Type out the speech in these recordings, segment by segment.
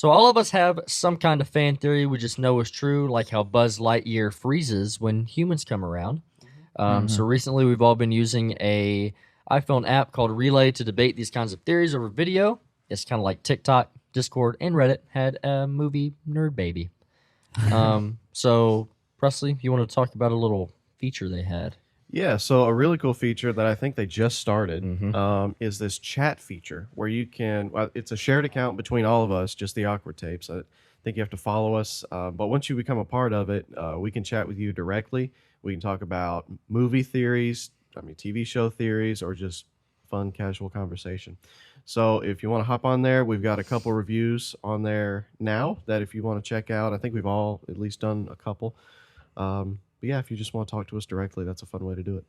So all of us have some kind of fan theory we just know is true, like how Buzz Lightyear freezes when humans come around. So recently we've all been using a iPhone app called Relay to debate these kinds of theories over video. It's kind of like TikTok, Discord, and Reddit had a movie Nerd Baby. So Presley, you want to talk about a little feature they had? Yeah, so a really cool feature that I think they just started Mm-hmm. is this chat feature where you can, well, it's a shared account between all of us, just the Awkward Tapes. I think you have to follow us, but once you become a part of it, we can chat with you directly. We can talk about movie theories, TV show theories, or just fun, casual conversation. So if you want to hop on there, we've got a couple reviews on there now that if you want to check out, I think we've all at least done a couple. But yeah, if you just want to talk to us directly, that's a fun way to do it.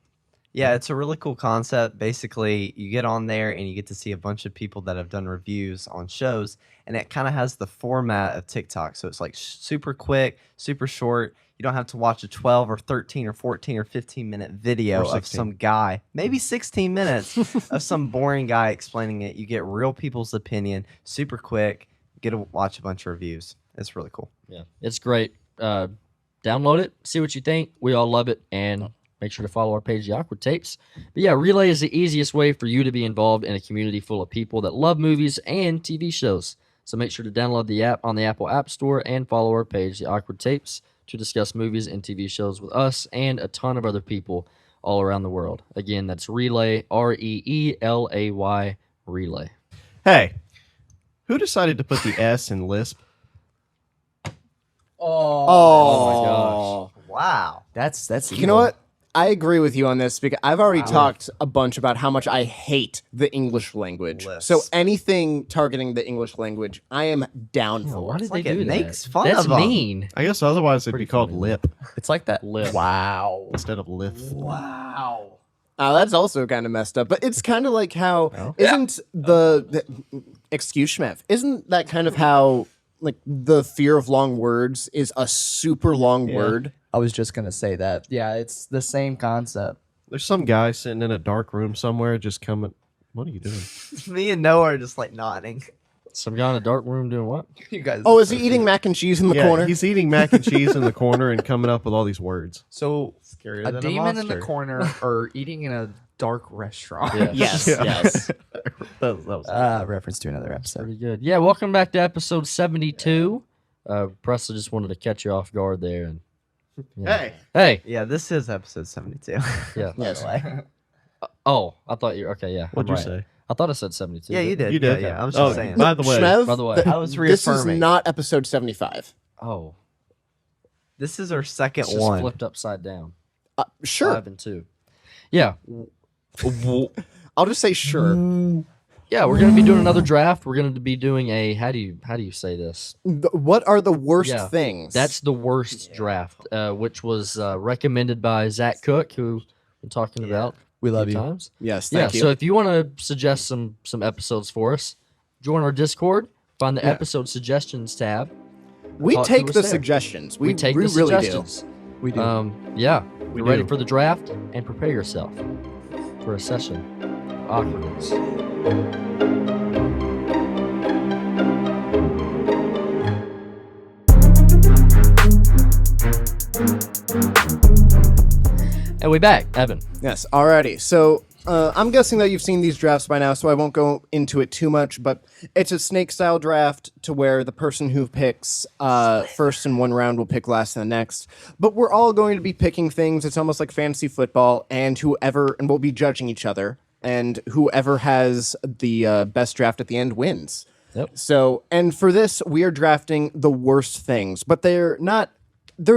Yeah, it's a really cool concept. Basically, you get on there and you get to see a bunch of people that have done reviews on shows, and it kind of has the format of TikTok. So it's like super quick, super short. You don't have to watch a 12 or 13 or 14 or 15-minute video Or of 16. some guy, maybe 16 minutes of some boring guy explaining it. You get real people's opinion, super quick. You get to watch a bunch of reviews. It's really cool. Yeah, it's great. Download it, see what you think. We all love it, and make sure to follow our page, The Awkward Tapes. But yeah, Relay is the easiest way for you to be involved in a community full of people that love movies and TV shows. So make sure to download the app on the Apple App Store and follow our page, The Awkward Tapes, to discuss movies and TV shows with us and a ton of other people all around the world. Again, that's Relay, Reelay, Relay. Hey, who decided to put the S in Lisp? Oh, Wow. that's You know what? I agree with you on this because I've already talked a bunch about how much I hate the English language. Lisp. So anything targeting the English language, I am down for. Why did like they it do that? makes fun That's of 'em. mean. I guess otherwise it'd Pretty be called funny. lip It's like that. Lip. Wow. instead of lith. Wow. That's also kind of messed up, but it's kind of like how Oh. isn't excuse Schmev, isn't that kind of how like the fear of long words is a super long word? I was just gonna say that. Yeah, it's the same concept. There's some guy sitting in a dark room somewhere just coming. What are you doing? Me and Noah are just like nodding. Some guy in a dark room doing what? You guys. Oh, is he eating mac and cheese in the Yeah, corner? he's eating mac and cheese in the corner and coming up with all these words. So Scarier a than a demon in the monster. corner or eating in a dark restaurant. Yeah. Yes, Yeah. yes. That was Reference to another episode. Pretty good. Yeah, welcome back to episode 72. Presley just wanted to catch you off guard there. And Hey, hey, Yeah, this is episode 72. yeah. Yes. Oh, I thought you. Okay, yeah. what'd I'm you right. say? I thought I said 72. Yeah, you did. You did? Yeah, yeah. I was Oh, just saying. by the way, Schmev, By the way. I was this is reaffirming. not episode 75. Oh, This is our second it's just one. flipped upside down. Sure. 5 and 2. Yeah. I'll just say sure. Yeah, we're gonna be doing another draft. We're gonna be doing a how do you say this? What are the worst Yeah, things? That's the worst draft, which was recommended by Zach Cook, who we're talking about. We love a few you. times. yes. Yeah. Thank you. So if you want to suggest some episodes for us, join our Discord. Find the Yeah. episode suggestions tab. we talk take to the us there. suggestions. We take the really suggestions. We do. Yeah. We Be ready do. for the draft and prepare yourself for a session of awkwardness. And we back, Evan. do. Yes. Alrighty. So I'm guessing that you've seen these drafts by now, so I won't go into it too much. But it's a snake style draft to where the person who picks first in one round will pick last in the next. But we're all going to be picking things. It's almost like fantasy football, and we'll be judging each other. And whoever has the best draft at the end wins. Yep. So, and for this, we are drafting the worst things, but they're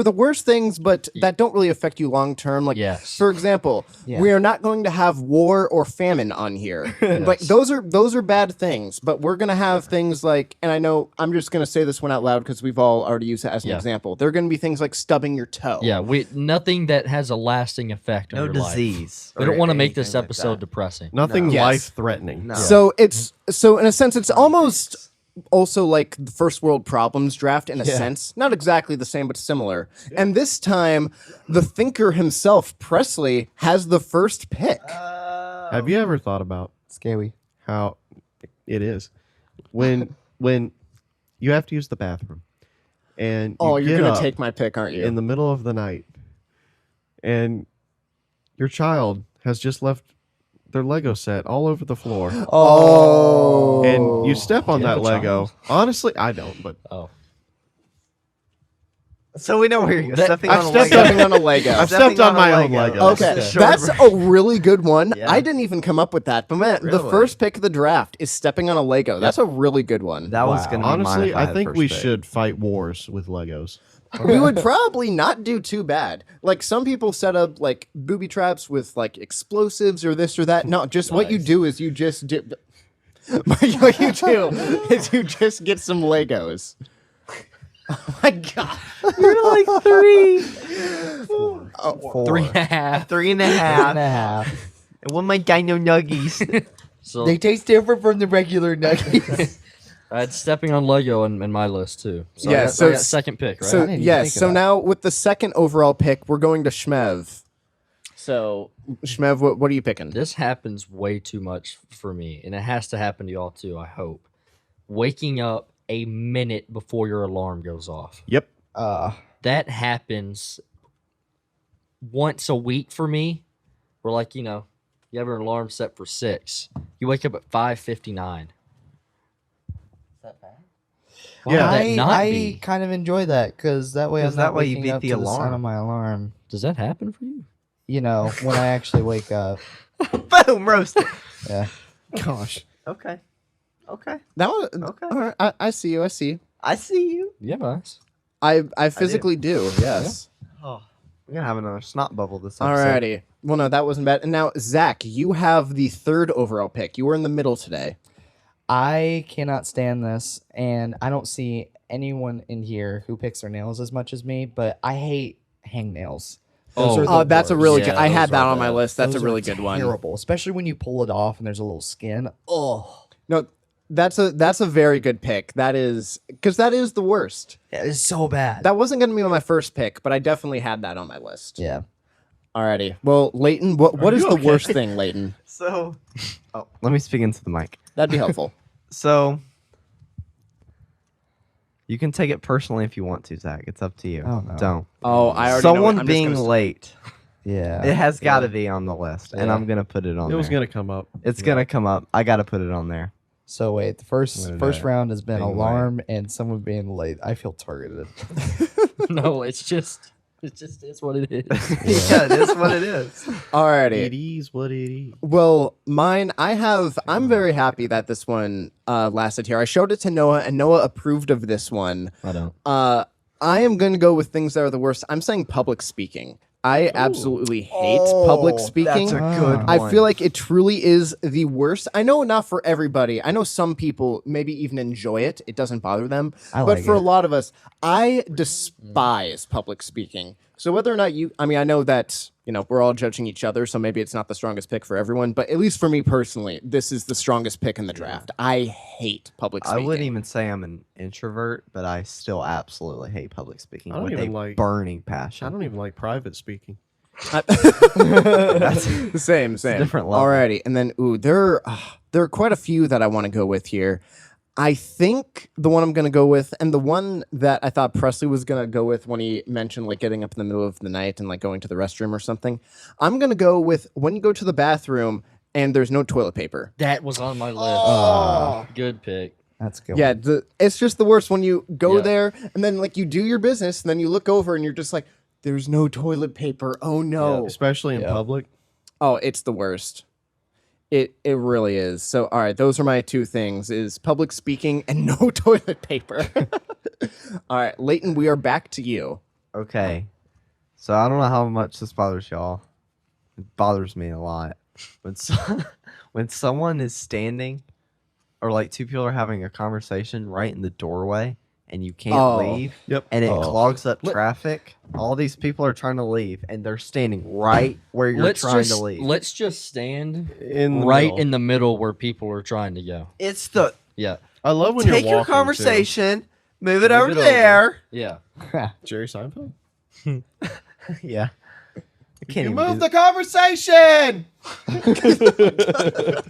the worst things, but that don't really affect you long term. Like, Yes. for example, we are not going to have war or famine on here. Like, those are bad things, but we're going to have things like, and I know I'm just going to say this one out loud because we've all already used it as an Yeah. example. There are going to be things like stubbing your toe. Yeah, nothing that has a lasting effect on No your life. disease. We or don't want to make this anything like episode that. depressing. nothing Yes. life threatening. No. So in a sense, it's almost also like the first world problems draft in a sense. Not exactly the same, but similar. And this time, the thinker himself, Presley, has the first pick. Have you ever thought about Scary. how it is when You have to use the bathroom. And Oh, you you're get gonna up take my pick, aren't you? in the middle of the night, and your child has just left their Lego set all over the floor. Oh. And you step on Do you have that a Lego. child? Honestly, I don't, but Oh, So we know where you're That- stepping I've on a stepped Lego. stepping on a Lego. I've Stepping stepped on on a my own Lego. Lego. Okay, That's a short that's a really good one. Yeah. I didn't even come up with that, but man, the Really? first pick of the draft is stepping on a Lego. That's a really good one. That was Wow. gonna be mine honestly, if I had think first we pick. should fight wars with Legos. We would probably not do too bad. Like some people set up like booby traps with like explosives or this or that. No, just what you do is you just do. what you do is you just get some Legos. Oh my god! You're like 3. Four. 3.5. 3 and a and half. a half. And one of my dino nuggies. So They taste different from the regular nuggets. I had stepping on Lego in my list too. So Yeah, I got, so I got second pick, right? So didn't even yes, think of so that. now with the second overall pick, we're going to Shmev. So Shmev, what are you picking? This happens way too much for me, and it has to happen to y'all too, I hope. Waking up a minute before your alarm goes off. Yep. That happens once a week for me. Where like, you know, you have an alarm set for 6. You wake up at 5:59. Why Yeah. would that I, not I be? kind of enjoy that because that way I'm 'Cause not that way you waking beat up the to the sound alarm. of my alarm. Does that happen for you? You know, when I actually wake up. Boom, roasted. Yeah. Gosh, Okay. Okay. that was Okay. All right, I see you. I see. I see you. Yeah, guys. I physically do. Yes. Oh, we're gonna have another snot bubble this episode. Alrighty. Well, no, that wasn't bad. And now, Zach, you have the third overall pick. You were in the middle today. I cannot stand this, and I don't see anyone in here who picks their nails as much as me, but I hate hangnails. Those Oh, are the Oh, that's a worst. really Yeah, good. I had those that are on my bad. list. That's Those a really are good one. Terrible, especially when you pull it off and there's a little skin. Oh, No, that's a very good pick. That is because that is the worst. it is so bad. That wasn't going to be my first pick, but I definitely had that on my list. Yeah. Alrighty. Well, Leighton, what is you the okay? worst thing, Leighton? So, let me speak into the mic. That'd be helpful. So, you can take it personally if you want to, Zach. It's up to you. Oh, no. Don't. Oh, I already know Someone it. I'm just being gonna- late. Yeah. It has got to be on the list, and Yeah. I'm gonna put it on. It was there. going to come up. It's gonna come up. I got to put it on there. So wait, the first What is that? round has been Being alarm and someone being late. I feel targeted. No, it's just it's what it is. Yeah, it is what it is. Alrighty. It is what it is. Well, mine, I'm very happy that this one lasted here. I showed it to Noah, and Noah approved of this one. I don't. I am going to go with things that are the worst. I'm saying public speaking. I absolutely hate public speaking. That's a good one. I feel like it truly is the worst. I know not for everybody. I know some people maybe even enjoy it. It doesn't bother them. I But like for a it. lot of us, I despise public speaking. So whether or not I know that, we're all judging each other, so maybe it's not the strongest pick for everyone, but at least for me personally, this is the strongest pick in the draft. I hate public I speaking. wouldn't even say I'm an introvert, but I still absolutely hate public speaking I don't with even a like- burning I passion. don't even like private speaking. Same. different level. Alrighty, and then there are quite a few that I want to go with here. I think the one I'm going to go with, and the one that I thought Presley was going to go with when he mentioned like getting up in the middle of the night and like going to the restroom or something, I'm going to go with when you go to the bathroom and there's no toilet paper. That was on my list. Good pick. That's a good. Yeah, it's just the worst when you go Yeah. there and then like you do your business and then you look over and you're just like, there's no toilet paper. Oh no. Especially in public. Oh, it's the worst. It really is. So, all right, those are my two things: is public speaking and no toilet paper. All right, Leighton, we are back to you. Okay. So I don't know how much this bothers y'all. It bothers me a lot. When someone is standing or like two people are having a conversation right in the doorway and you can't Oh. leave Yep. and it Oh. clogs up Let- traffic, all these people are trying to leave and they're standing right where you're trying to leave. Let's just stand In the right middle. in the middle where people are trying to go. It's the Yeah. I love when take you're your walking, conversation, move it Move over it over. there. Yeah. too. Jerry Seinfeld. Yeah. can't You even move do the conversation. that.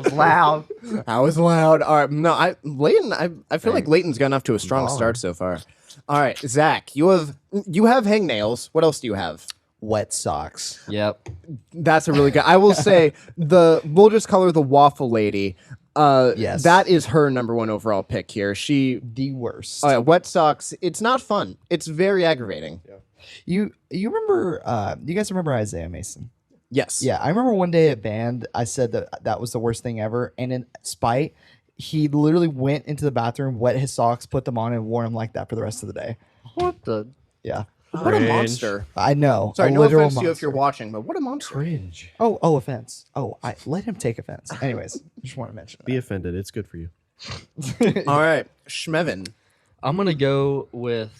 Was loud. I was loud. All right, no, Leighton. I feel like Thanks. Leighton's gotten off to a strong Baller. start so far. All right, Zach, you have hangnails. What else do you have? Wet socks. Yep. That's a really good. I will say we'll just call her the waffle lady. Yes. that is her number one overall pick here. She The worst. wet socks. It's not fun. It's very aggravating. You remember? You guys remember Isaiah Mason? Yes. Yeah, I remember one day at band, I said that was the worst thing ever, and in spite, he literally went into the bathroom, wet his socks, put them on, and wore them like that for the rest of the day. What the Yeah, What a Cringe. monster. I know. Sorry, a no literal offense to you if you're monster. watching, but what a monster. Cringe. Oh, offense. Oh, I let him take offense. Anyways, just want to mention Be that. offended. It's good for you. All right, Schmevin. I'm gonna go with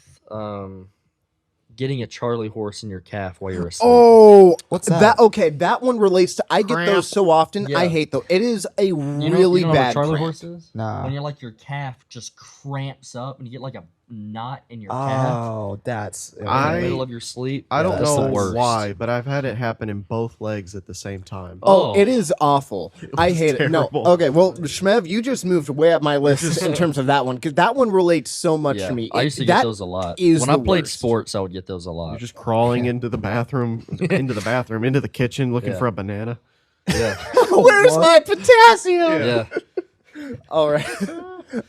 getting a Charlie horse in your calf while you're asleep. Oh, What's that? Okay, that one relates to. I get Cramp. those so often. Yeah. I hate those. It is a You know- really you know what a bad Charlie cramp. horse is? Nah. When you're like your calf just cramps up and you get like a knot in your calf Oh, that's in I- the middle of your sleep. I don't That's the know worst. why, but I've had it happen in both legs at the same time. Oh, Oh. it is awful. I was hate it. No. terrible. Okay, well, Schmev, you just moved way up my list in terms of that one because that one relates so much Yeah, to me. I used to That get those a lot. is When I the played worst. sports, I would get those a You're lot. just crawling into the bathroom, into the kitchen, looking Yeah. for a banana. Yeah. Where's my potassium? Yeah. All right.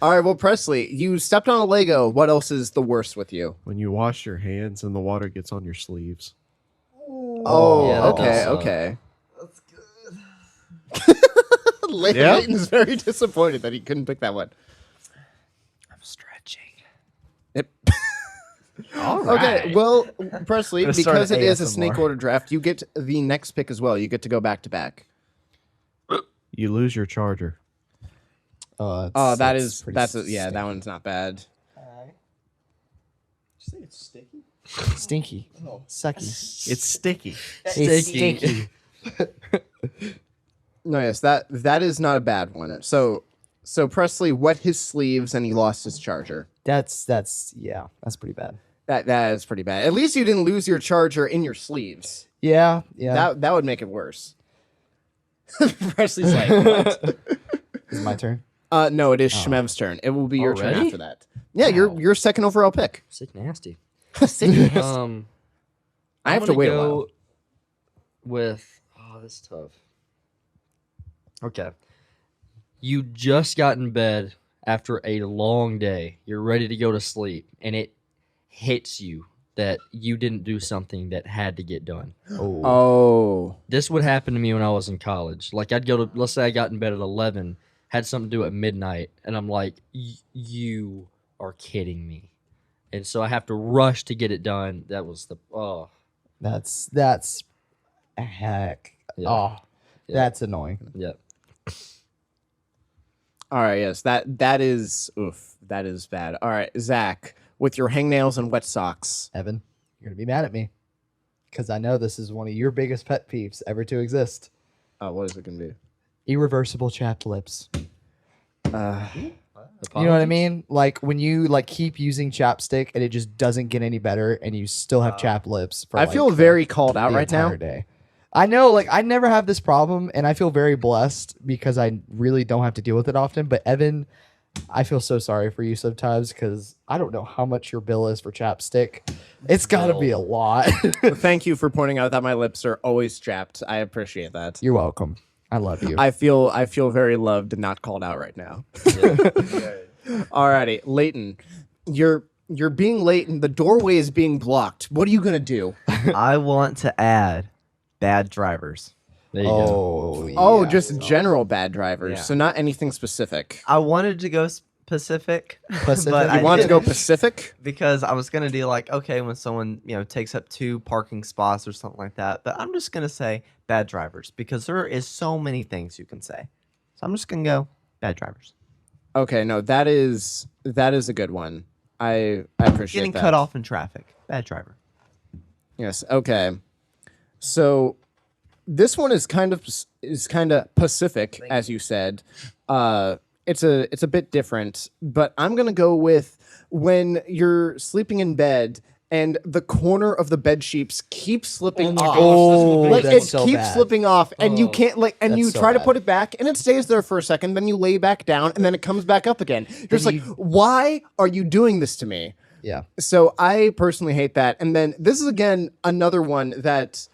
All right. Well, Presley, you stepped on a Lego. What else is the worst with you? When you wash your hands and the water gets on your sleeves. Oh, Yeah, that okay, does suck. okay. That's good. Yeah. Leighton's very disappointed that he couldn't pick that one. I'm stretching. Yep. All Okay, well, Presley, Gonna start because it an is a ASMR. snake order draft, you get the next pick as well. You get to go back to back. You lose your charger. Oh, Oh, that's pretty that stinky. one's not bad. Stinky. Sucky. It's sticky. It's Sticky. No, yes, that is not a bad one. So Presley wet his sleeves and he lost his charger. That's pretty bad. That is pretty bad. At least you didn't lose your charger in your sleeves. Yeah. That would make it worse. Presley's like, what? Is it my turn? No, it is Shmev's turn. It will be your turn Already? after that. Yeah, your second overall pick. Sick nasty. I I'm have to gonna wait a go while. With this is tough. Okay. You just got in bed after a long day. You're ready to go to sleep, and it hits you that you didn't do something that had to get done. Oh, This would happen to me when I was in college. Like I'd go to, let's say I got in bed at 11, had something to do at midnight, and I'm like, you are kidding me. And so I have to rush to get it done. That was That's heck. Yeah. Oh, Yeah. that's annoying. yeah. all right. Yes, that is bad. All right, Zach, with your hangnails and wet socks. Evan, you're gonna be mad at me because I know this is one of your biggest pet peeves ever to exist. What is it gonna be? Irreversible chapped lips. Apologies. You know what I mean? Like when you like keep using chapstick and it just doesn't get any better, and you still have chapped lips. For, I like, feel very called out the right now. entire day. I know, like I never have this problem, and I feel very blessed because I really don't have to deal with it often. But Evan, I feel so sorry for you sometimes because I don't know how much your bill is for chapstick. It's got to be a lot. Thank you for pointing out that my lips are always chapped. I appreciate that. You're welcome. I love you. I feel very loved and not called out right now. Alrighty, Leighton, you're being late and the doorway is being blocked. What are you gonna do? I want to add bad drivers. There you go. Oh, yeah. just general bad drivers, Yeah. so not anything specific. I wanted to go Pacific, Pacific? but You I You want to go didn't Pacific? because I was gonna do like okay when someone takes up 2 parking spots or something like that. But I'm just gonna say bad drivers because there is so many things you can say. So I'm just gonna go bad drivers. Okay, no, that is a good one. I appreciate Getting that. cut off in traffic, bad driver. Yes. Okay. So this one is kind of Pacific, as you said. It's a bit different, but I'm gonna go with when you're sleeping in bed and the corner of the bed sheets keeps slipping off. Oh, Like that's it so keeps bad. slipping off, and you Oh, can't and you that's so try to bad. put it back, and it stays there for a second. Then you lay back down, and then it comes back up again. You're just like, why are you doing this to me? Yeah. So I personally hate that. And then this is again another one that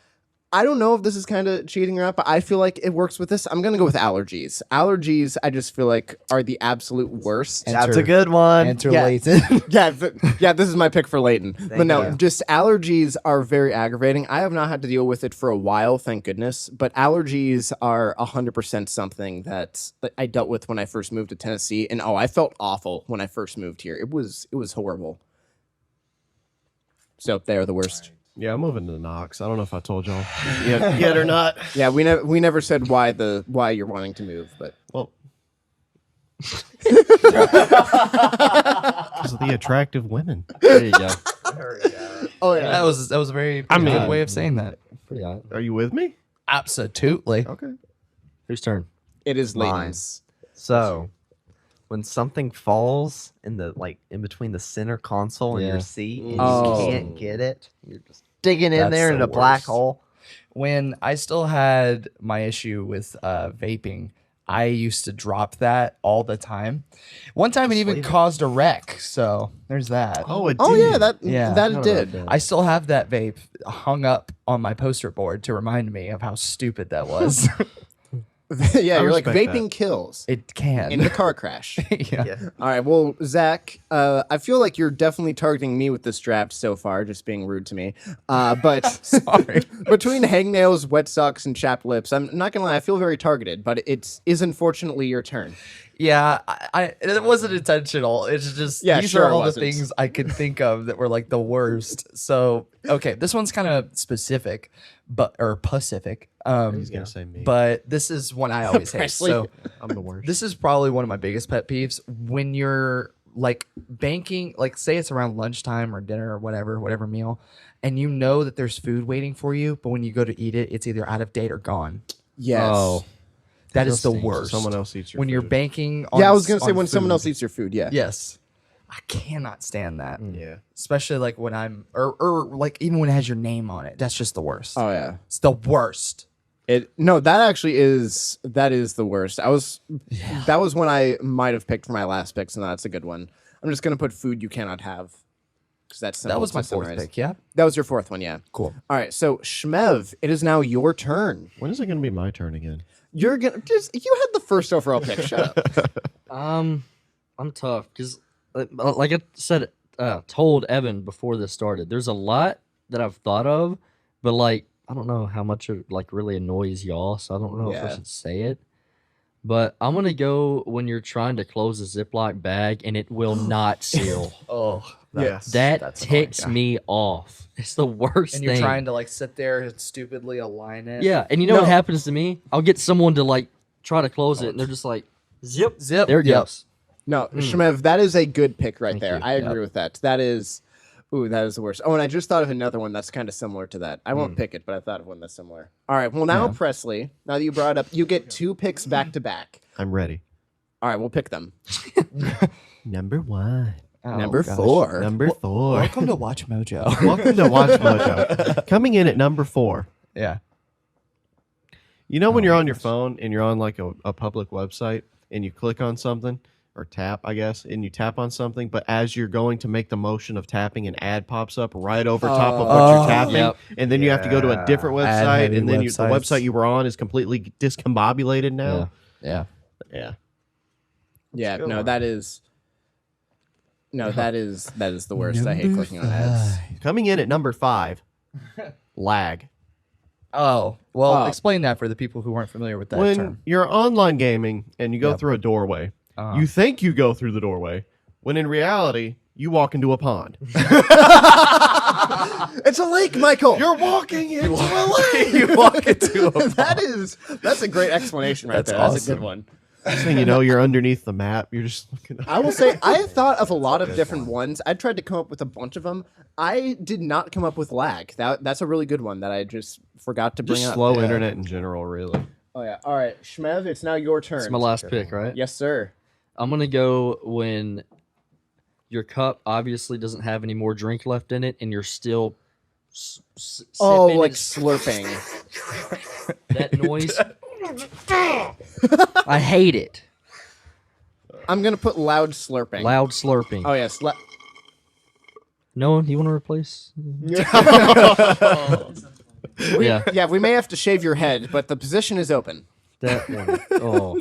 I don't know if this is kind of cheating or not, but I feel like it works with this. I'm gonna go with allergies. Allergies, I just feel like are the absolute worst. And- That's a good one. Enter Yeah. Leighton. Yeah, this is my pick for Leighton. But no, you. just allergies are very aggravating. I have not had to deal with it for a while, thank goodness. But allergies are 100% something that I dealt with when I first moved to Tennessee, and I felt awful when I first moved here. It was horrible. So they are the worst. Yeah, I'm moving to the Knox. I don't know if I told y'all yet or not. Yeah, we never said why you're wanting to move, but Well, because of the attractive women. There you go. oh yeah, That was a very I mean- good way of saying that. Pretty hot. Are you with me? Absolutely. Okay. Whose turn? it is Mine. Leighton's. So, when something falls in between the center console and Yeah. your seat, and Oh. you can't get it, you're just digging in That's there in the a black worst. hole. When I still had my issue with vaping, I used to drop that all the time. One time it even leave it. caused a wreck. So there's that. Oh, it Oh did. yeah, that Yeah. that Forgot it did. about that. I still have that vape hung up on my poster board to remind me of how stupid that was. Yeah, you're like respect vaping that. kills It can. in the car crash. yeah. Yeah. All right, well, Zach, I feel like you're definitely targeting me with this draft so far, just being rude to me. But Sorry. between hangnails, wet socks, and chapped lips, I'm not gonna lie, I feel very targeted. But it is unfortunately your turn. Yeah, it wasn't intentional. It's just Yeah, these sure are it all the wasn't. things I could think of that were like the worst. So okay, this one's kind of specific, or Pacific. He's gonna say me. But this is one I always hate. Presley. So I'm the worst. this is probably one of my biggest pet peeves when you're like banking, like say it's around lunchtime or dinner or whatever meal, and you know that there's food waiting for you, but when you go to eat it, it's either out of date or gone. Yes. Oh. That is the Disgusting. worst. Someone else eats your when you're food. banking on Yeah, I was gonna say on when someone food. else eats your food. Yeah. Yes. I cannot stand that. Yeah. Especially like when I'm or like even when it has your name on it. That's just the worst. Oh yeah. It's the worst. No, that actually is the worst. That was one I might have picked for my last pick, so that's a good one. I'm just gonna put food you cannot have. Because that's That was my simple to fourth summarize. pick, yeah. That was your fourth one, yeah. Cool. All right, so Shmev, it is now your turn. When is it gonna be my turn again? You're gonna you had the first overall pick. Shut up. I'm tough because, like I said, told Evan before this started. There's a lot that I've thought of, but like I don't know how much it like really annoys y'all, so I don't know if I Yeah. should say it. But I'm gonna go when you're trying to close a Ziploc bag and it will not seal. Oh. Yes. That That's ticks annoying, me off. It's the worst And thing. you're trying to like sit there and stupidly align it. Yeah, and you know No. what happens to me? I'll get someone to like try to close it, and they're just like, zip, Zip. There it Yep. goes. No, Shmev, that is a good pick right Thank there. you. I agree with that. That is the worst. Oh, and I just thought of another one that's kind of similar to that. I won't pick it, but I thought of one that's similar. All right, well now Yeah. Presley, now that you brought it up, you get 2 picks back to back. I'm ready. All right, we'll pick them. Number 1. Oh, Number gosh. 4. Number 4. Welcome to Watch Mojo. Welcome to Watch Mojo. Coming in at number 4. Yeah. You know when you're on your phone and you're on like a public website and you click on something or tap, I guess, and you tap on something, but as you're going to make the motion of tapping, an ad pops up right over top of what you're tapping, Yep. and then you have to go to a different Yeah. website, Ad-heavy and then the websites. website you were on is completely discombobulated now. Yeah. Yeah. Yeah, go no, on. that is the worst. I hate clicking on ads. Coming in at number 5, lag. Oh, well, Oh. explain that for the people who aren't familiar with that When term. you're online gaming and you go Yep. through a doorway, Uh-huh. you think you go through the doorway, when in reality, you walk into a pond. It's a lake, Michael. You're walking into a lake. You walk into a That's a great explanation right That's there. That's a awesome. good one. Next thing you know, you're underneath the map. You're just looking up. I will say I thought of a lot of different ones. I tried to come up with a bunch of them. I did not come up with lag. That's a really good one that I just forgot to bring Just up. slow internet in general, really. Oh yeah. All right, Shmev, it's now your turn. It's my last pick, right? Yes, sir. I'm gonna go when Your cup obviously doesn't have any more drink left in it, and you're still Oh, sipping like and slurping. that noise. I hate it. I'm gonna put loud slurping. Loud slurping. Oh yes. Noah, you want to replace? Yeah, Yeah, we may have to shave your head, but the position is open. that one. Oh,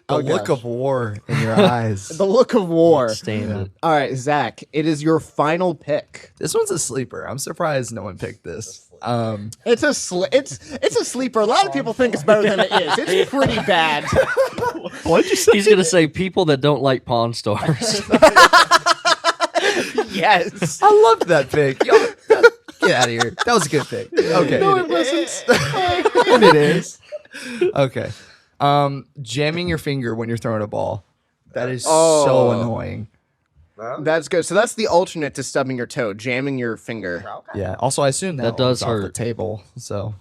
The look gosh. of war in your eyes. The look of war. stand it. All right, Zach, it is your final pick. This one's a sleeper. I'm surprised no one picked this. It's a it's a sleeper. A lot of people think it's better than it is. It's pretty bad. What'd you say? He's gonna say people that don't like Pawn Stars. Yes. I loved that pick. Yo, get out of here. That was a good pick. Okay. No, it wasn't. And it is. Okay. Jamming your finger when you're throwing a ball. That is so Oh. annoying. That's good. So that's the alternate to stubbing your toe, jamming your finger. Yeah. Also, I assume that does was off the hurt. table, so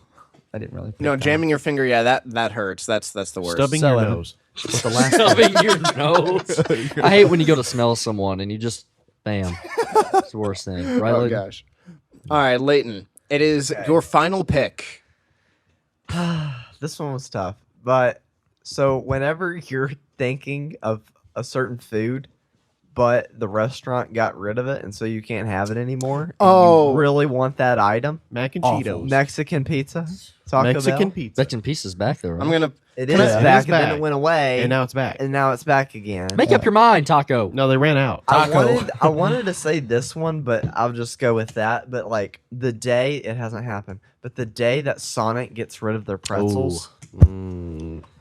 I didn't really. Pick No, that jamming your finger. Yeah, that hurts. That's the worst. Stubbing So, your Evan. nose. one. The last Stubbing your nose. I hate when you go to smell someone and you just, bam. It's the worst thing, right? Oh Layton? gosh. All right, Leighton. It is your final pick. This one was tough. But so whenever you're thinking of a certain food, but the restaurant got rid of it and so you can't have it anymore, and Oh. you really want that item, Mac and Awful. Cheetos. Mexican pizza, Taco Mexican Bell. pizza. Betting pieces back though, right? I'm gonna. It Can is I- it back, is and then back. it went away, And now it's back. and now it's back again. Make up your mind, Taco. No, they ran out. Taco. I wanted to say this one, but I'll just go with that. But like the day it hasn't happened, but the day that Sonic gets rid of their pretzels,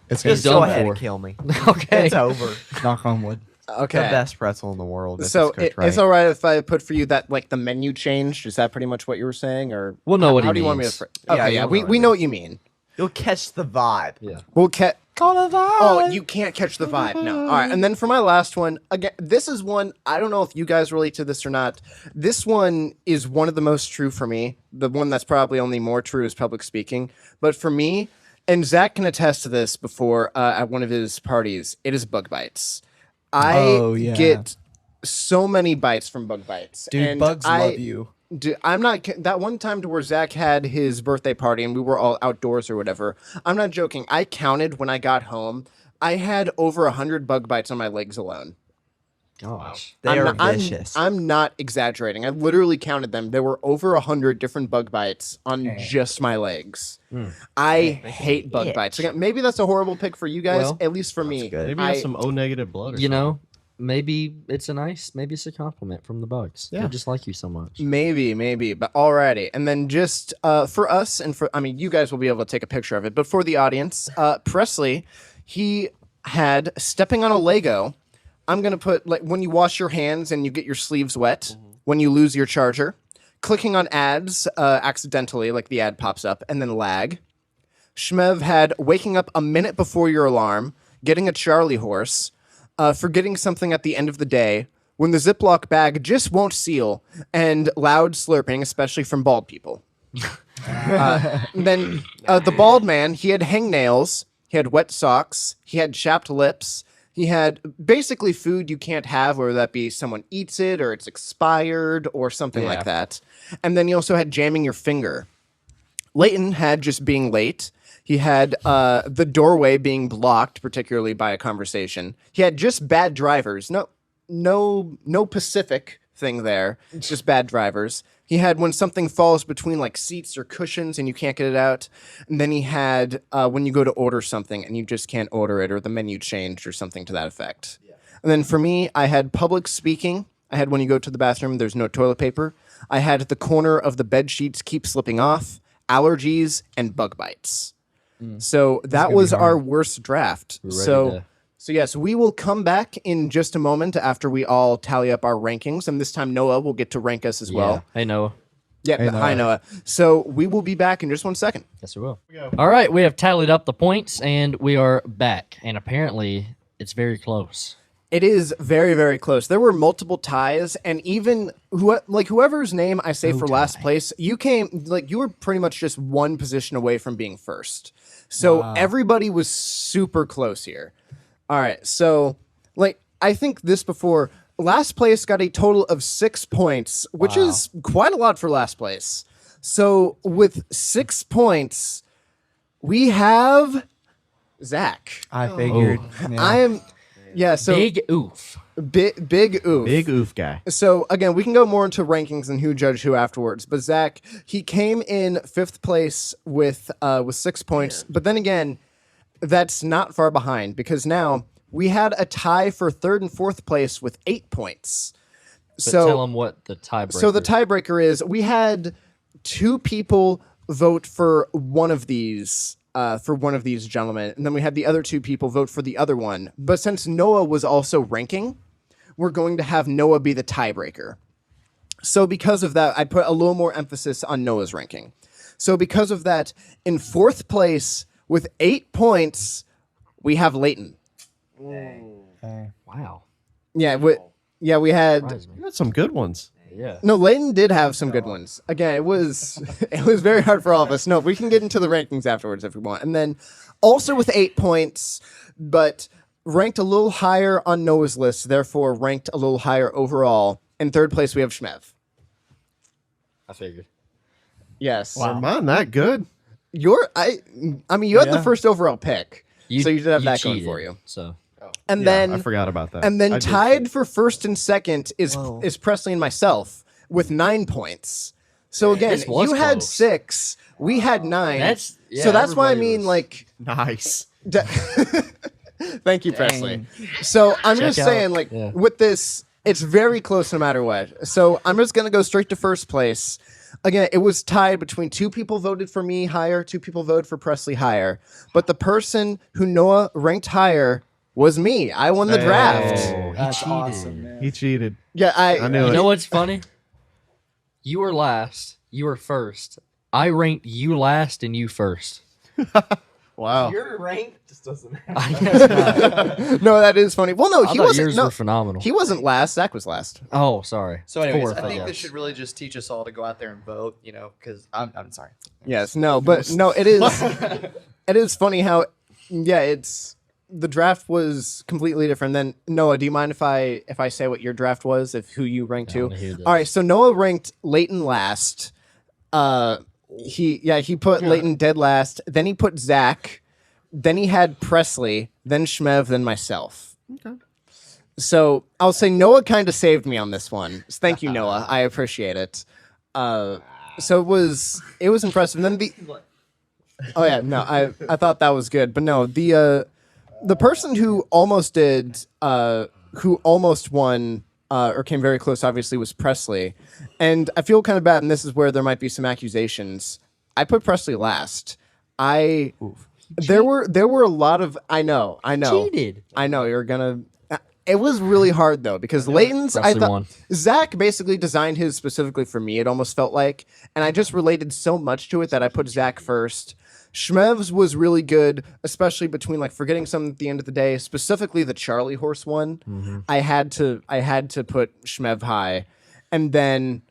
It's He's just done go ahead for. and kill me. Okay. It's over. knock on wood. Okay. The best pretzel in the world. if So it's cooked it's right. all right if I put for you that like the menu changed. Is that pretty much what you were saying, or We'll know what how he do you want me to? means. Okay, Yeah, yeah, you'll we know we what know I what you mean. You'll catch the vibe. Yeah. We'll catch. Call a vibe. Oh, you can't catch the vibe. No. All right. And then for my last one, again, this is one, I don't know if you guys relate to this or not. This one is one of the most true for me. The one that's probably only more true is public speaking. But for me, and Zach can attest to this before at one of his parties, it is bug bites. I Oh, yeah. get so many bites from bug bites. Dude, and bugs I- love you. I'm not that one time to where Zach had his birthday party and we were all outdoors or whatever. I'm not joking. I counted when I got home. I had over 100 bug bites on my legs alone. Gosh. They are I'm, vicious. I'm not exaggerating. I literally counted them. There were over 100 different bug bites on just my legs. I hate bug bites. Again, maybe that's a horrible pick for you guys. Well, at least for me. good. Maybe I- that's some O negative blood. Or You know, maybe it's maybe it's a compliment from the bugs. Yeah. They just like you so much. Maybe, but alrighty. And then just for us and for, I mean, you guys will be able to take a picture of it, but for the audience, Presley, he had stepping on a Lego. I'm going to put, like, when you wash your hands and you get your sleeves wet, when you lose your charger, clicking on ads accidentally, like the ad pops up, and then lag. Shmev had waking up a minute before your alarm, getting a Charlie horse, forgetting something at the end of the day, when the Ziploc bag just won't seal, and loud slurping, especially from bald people. Then the bald man, he had hangnails, he had wet socks, he had chapped lips, he had basically food you can't have, whether that be someone eats it or it's expired or something like that. And then he also had jamming your finger. Leighton had just being late. He had the doorway being blocked, particularly by a conversation. He had just bad drivers. No Pacific thing there. It's just bad drivers. He had when something falls between like seats or cushions and you can't get it out. And then he had when you go to order something and you just can't order it or the menu changed or something to that effect. Yeah. And then for me, I had public speaking. I had when you go to the bathroom, there's no toilet paper. I had the corner of the bed sheets keep slipping off, allergies, and bug bites. So that gonna was be our hard. worst draft. We're ready So to- so yes, we will come back in just a moment after we all tally up our rankings, and this time Noah will get to rank us as well. Hey, Noah. Yeah, Hey, hi Noah. Noah. So we will be back in just 1 second. Yes, we will. All right, we have tallied up the points and we are back. And apparently, it's very close. It is very, very close. There were multiple ties, and even whoever's name I say for last place, you were pretty much just one position away from being first. So everybody was super close here. All right, so I think this before last place got a total of 6 points, which is quite a lot for last place. So with 6 points, we have Zach. I figured. I am, so Big oof. big oof. Big oof guy. So again, we can go more into rankings and who judged who afterwards. But Zach, he came in 5th place with 6 points. But then again, that's not far behind because now we had a tie for 3rd and 4th place with 8 points. But tell them what the tiebreaker. So the tiebreaker is we had 2 people vote for one of these gentlemen, and then we had the other 2 people vote for the other one. But since Noah was also ranking, we're going to have Noah be the tiebreaker. So because of that, I put a little more emphasis on Noah's ranking. So because of that, in 4th place with 8 points, we have Leighton. Wow. Yeah, we had. Surprised me. You had some good ones. Yeah. No, Leighton did have some good ones. Again, it was very hard for all of us. No, we can get into the rankings afterwards if we want. And then also with 8 points, but ranked a little higher on Noah's list, therefore ranked a little higher overall. In 3rd place, we have Shmev. I figured. Yes. Wow. Mine that good. You had the first overall pick. So you did have that going cheated, for you. So And Yeah, then I forgot about that. And then I did tied cheat. for 1st and 2nd is Presley and myself with 9 points. So again, This was you had close. 6, we had 9. That's- so yeah, that's why I everybody mean was- like Nice. thank you, Presley. So I'm just out- saying, like, yeah. with this, it's very close no matter what. So I'm just gonna go straight to 1st place. Again, it was tied between 2 people voted for me higher, 2 people voted for Presley higher. But the person who Noah ranked higher was me. I won the draft. Oh, he That's cheated. awesome, man. He cheated. Yeah, I knew You it. know what's funny? You were last. You were first. I ranked you last and you first. Wow. Your rank just doesn't matter. I guess not. No, that is funny. Well, no, I he thought wasn't. yours No, were phenomenal. he wasn't last. Zach was last. Oh, sorry. So, anyways, Fourth, I think guess. this should really just teach us all to go out there and vote. Because I'm sorry. Yes, no, but no, it is. It is funny how, it's the draft was completely different. Then Noah, do you mind if I say what your draft was, if who you ranked I to? wanna hear this. All right, so Noah ranked Leighton last. He put Leighton dead last. Then he put Zach. Then he had Presley. Then Shmev. Then myself. Okay. So I'll say Noah kind of saved me on this one. So thank you, Noah. I appreciate it. So it was impressive. And then oh yeah, no, I thought that was good, but no, the person who almost won or came very close, obviously, was Presley, and I feel kind of bad, and this is where there might be some accusations. I put Presley last. There were a lot of I know. Cheated. I know you're gonna. It was really hard though because Leighton's. I Presley thought won. Zach basically designed his specifically for me. It almost felt like, and I just related so much to it that I put Zach first. Shmev's was really good, especially between like forgetting some at the end of the day. Specifically, the Charlie horse one. Mm-hmm. I had to put Shmev high, and then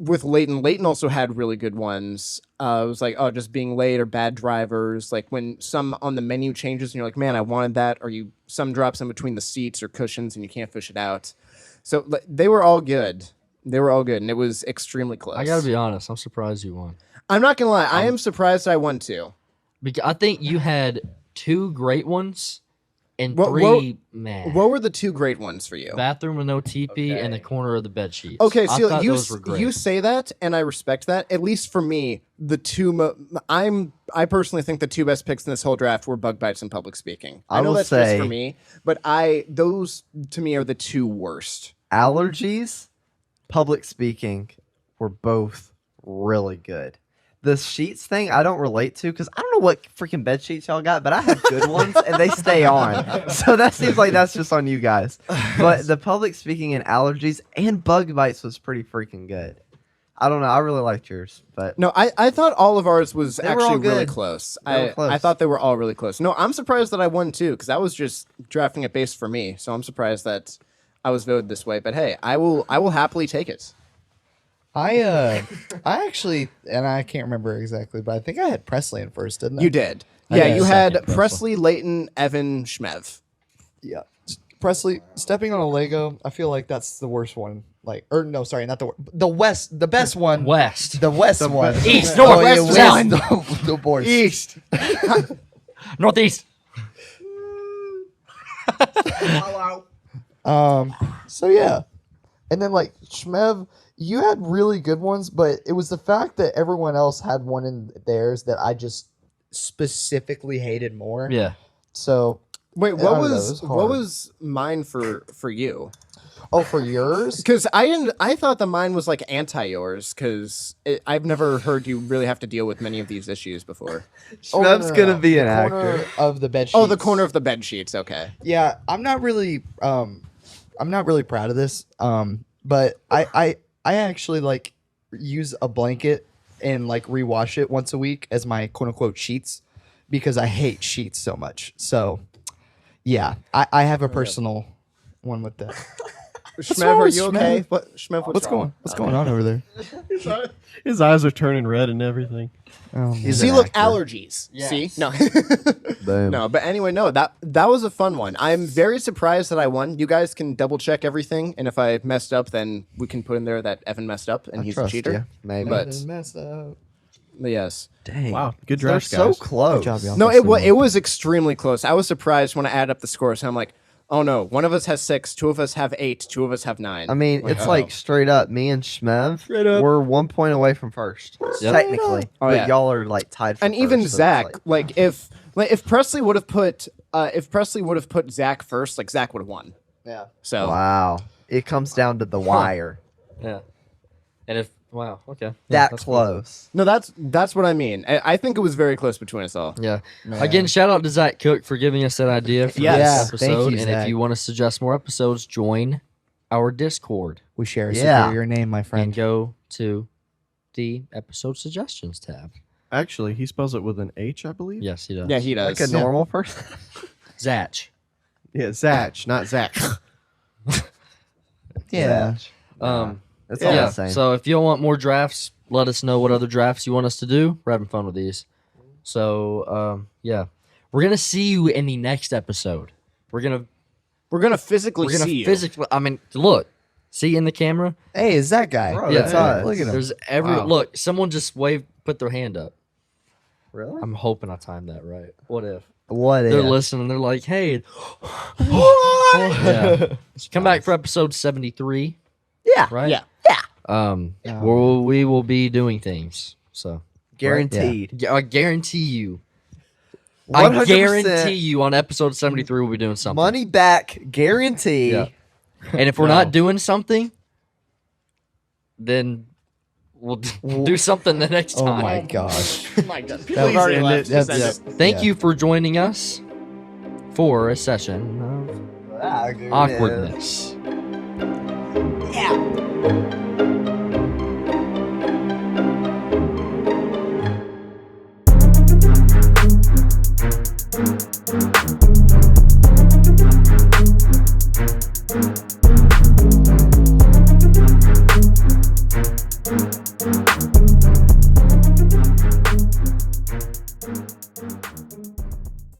with Leighton also had really good ones. It was like, just being late or bad drivers. Like when some on the menu changes and you're like, man, I wanted that. Or some drops in between the seats or cushions and you can't fish it out. So they were all good. And it was extremely close. I gotta be honest. I'm surprised you won. I'm not gonna lie. I am surprised I won too. Because I think you had 2 great ones and What- 3 meh. What were the 2 great ones for you? Bathroom with no TP and the corner of the bed sheets. Okay, I so thought those were great. you say that, and I respect that. At least for me, the 2 I personally think the 2 best picks in this whole draft were Bug Bites and Public Speaking. I I know will that's just say- for me, but those to me are the 2 worst. Allergies, public speaking were both really good. The sheets thing I don't relate to because I don't know what freaking bed sheets y'all got, but I have good ones and they stay on. So that seems like that's just on you guys. But the public speaking and allergies and bug bites was pretty freaking good. I don't know. I really liked yours, but No, I thought all of ours was They were all actually really good. close. They were close. I thought they were all really close. No, I'm surprised that I won too because I was just drafting it based for me. So I'm surprised that I was voted this way. But hey, I will happily take it. I actually, and I can't remember exactly, but I think I had Presley in first, didn't I? You did. I Yeah, got you a had second, Presley, Leighton, Evan, Shmev. Yeah. Presley, stepping on a Lego, I feel like that's the worst one. Like, or no, sorry, not the best one. West. The west one. East, north, yeah, west, west. The boards. East. Northeast. So yeah, and then like Shmev, you had really good ones, but it was the fact that everyone else had one in theirs that I just specifically hated more. Yeah. So Wait, I what don't know, it was was what hard. was mine for you? oh, for yours, Because I thought that mine was like anti yours because I've never heard you really have to deal with many of these issues before. Shmev's gonna be the an corner actor. of the bed. Oh, the sheets. corner of the bed sheets. Okay. Yeah, I'm not really proud of this. But I actually like use a blanket and like rewash it once a week as my quote unquote sheets because I hate sheets so much. So yeah, I have a personal one with that. Shmev, wrong are with you Shmev? okay? Shmev, What's going on over there? His eyes are turning red and everything. Oh, He's See, an look, actor. allergies. Yes. See, no, Boom. no. But anyway, no. That was a fun one. I'm very surprised that I won. You guys can double check everything, and if I messed up, then we can put in there that Evan messed up and I he's a trust cheater. you, maybe. But- messed up. But yes. Dang. Wow, good They're draft, so guys. close. Good job, y'all. No, That's it was extremely close. I was surprised when I added up the scores. I'm like, oh no, one of us has 6, 2 of us have 8, 2 of us have 9. I mean, it's like straight up. Me and Shmev, Straight up. we're 1 point away from first, Yep. technically. Oh, but yeah. y'all are like tied. For and even first, so it's Zach, like- if Presley would have put Zach first, like Zach would have won. Yeah. So wow, it comes down to the wire. Yeah. And if wow, okay. Yeah, That that's cool. close. no, that's what I mean. I think it was very close between us all. Yeah. Again, shout out to Zach Cook for giving us that idea for Yes. this Yeah, episode. thank you, and Zach. if you want to suggest more episodes, join our Discord We share a Yeah. superior name, my and friend. go to the episode suggestions tab. Actually, he spells it with an H, I believe. Yes, he does. Yeah, he does. Like a normal person. Zach. Yeah, Zach, not Zach. Yeah. It's all Yeah. the same. So if you want more drafts, let us know what other drafts you want us to do. We're having fun with these. So yeah, we're gonna see you in the next episode. We're gonna physically see you. physically. I mean, look, see in the camera. Hey, is that guy? Bro, Yeah, that's us. Look at him. There's every Wow. look. Someone just put their hand up. Really? I'm hoping I timed that right. What if What they're if? listening? They're like, hey, yeah. So come back for episode 73, Yeah. right? Yeah. Where we will be doing things. So Guaranteed. I guarantee you. I 100% guarantee you on episode 73 we'll be doing something. Money back guarantee. Yeah. And if we're not doing something, then we'll do something the next Oh time. my gosh. My God. That was already end left. it. Just That's- end it. Thank Yeah. you for joining us for a session of awkwardness. Yeah.